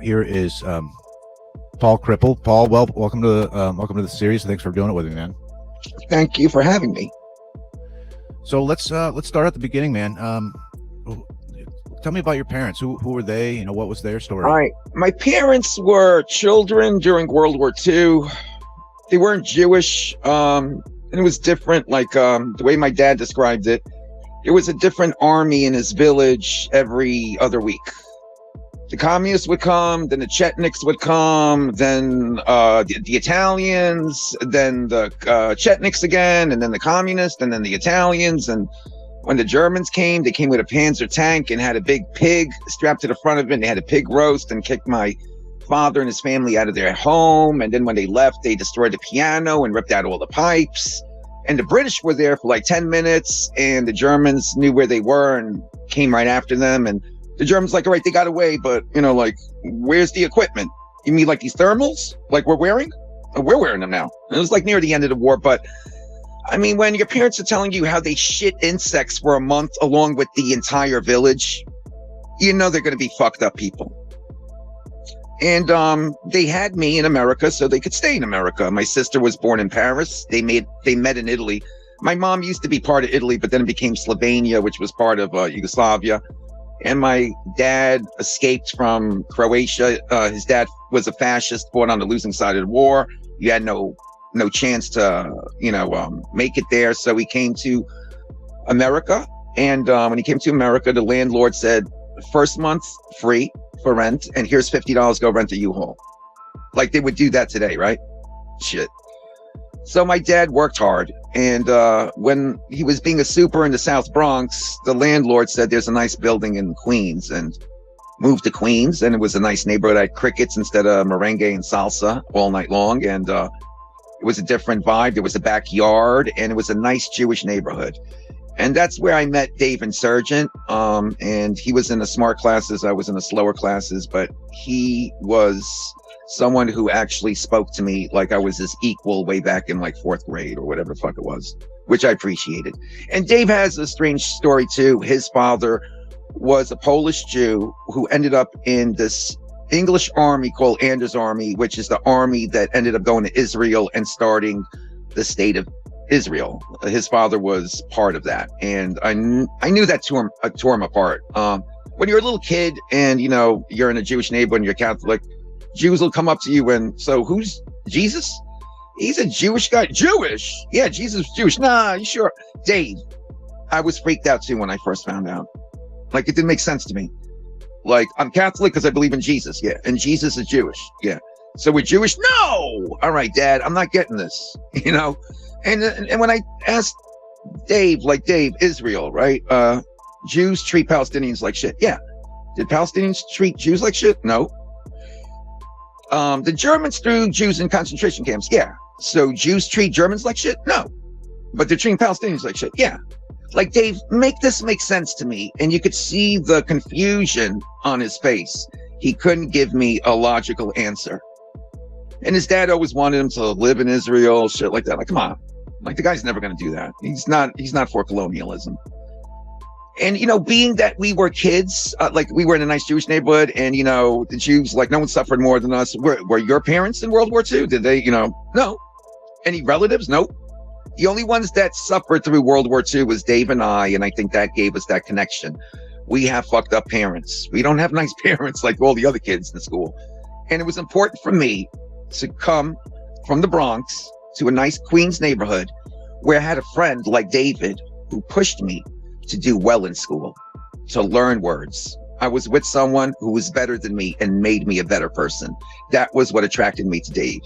here is Paul Cripple. Paul, welcome to the series. Thanks for doing it with me, man. Thank you for having me. So let's start at the beginning, man. Tell me about your parents. Who were they? You know, what was their story? All right. My parents were children during World War II. They weren't Jewish. And it was different. Like the way my dad described it, there was a different army in his village every other week. The communists would come, then the Chetniks would come, then the Italians, then the Chetniks again, and then the communists, and then the Italians. And when the Germans came, they came with a Panzer tank and had a big pig strapped to the front of it. And they had a pig roast and kicked my father and his family out of their home. And then when they left, they destroyed the piano and ripped out all the pipes. And the British were there for like 10 minutes, and the Germans knew where they were and came right after them. And the Germans like, all right, they got away, but, you know, like, where's the equipment? You mean like these thermals? Like we're wearing? Oh, we're wearing them now. It was like near the end of the war. But, I mean, when your parents are telling you how they shit insects for a month along with the entire village, you know they're going to be fucked up people. And they had me in America so they could stay in America. My sister was born in Paris. They met in Italy. My mom used to be part of Italy, but then it became Slovenia, which was part of Yugoslavia. And my dad escaped from Croatia. His dad was a fascist, fought on the losing side of the war. He had no chance to, make it there. So he came to America. And when he came to America, the landlord said, first month free for rent. And here's $50, go rent a U-Haul. Like they would do that today, right? Shit. So my dad worked hard. And when he was being a super in the South Bronx, the landlord said there's a nice building in Queens, and moved to Queens. And it was a nice neighborhood. I had crickets instead of merengue and salsa all night long. And it was a different vibe. There was a backyard, and it was a nice Jewish neighborhood. And that's where I met Dave Insurgent. And he was in the smart classes. I was in the slower classes, but he was someone who actually spoke to me like I was his equal way back in like 4th grade or whatever the fuck it was, which I appreciated. And Dave has a strange story too. His father was a Polish Jew who ended up in this English army called Anders Army, which is the army that ended up going to Israel and starting the state of Israel. His father was part of that. And I knew that tore him apart. When you're a little kid and, you're in a Jewish neighborhood and you're Catholic, Jews will come up to you and, so who's Jesus? He's a Jewish guy. Jewish? Yeah, Jesus is Jewish. Nah, you sure? Dave, I was freaked out too when I first found out. Like, it didn't make sense to me. Like, I'm Catholic because I believe in Jesus. Yeah. And Jesus is Jewish. Yeah. So we're Jewish? No! All right, Dad, I'm not getting this, And when I asked Dave, Israel, right? Jews treat Palestinians like shit. Yeah. Did Palestinians treat Jews like shit? No. The Germans threw Jews in concentration camps. Yeah. So Jews treat Germans like shit? No. But they're treating Palestinians like shit. Yeah. Like, Dave, make this make sense to me. And you could see the confusion on his face. He couldn't give me a logical answer. And his dad always wanted him to live in Israel, shit like that. Like, come on. Like, the guy's never going to do that. He's not for colonialism. And, being that we were kids, we were in a nice Jewish neighborhood, and, the Jews, like, no one suffered more than us. Were your parents in World War II? Did they, no. Any relatives? Nope. The only ones that suffered through World War II was Dave and I think that gave us that connection. We have fucked up parents. We don't have nice parents like all the other kids in school. And it was important for me to come from the Bronx to a nice Queens neighborhood where I had a friend like David who pushed me to do well in school, to learn words. I was with someone who was better than me and made me a better person. That was what attracted me to Dave.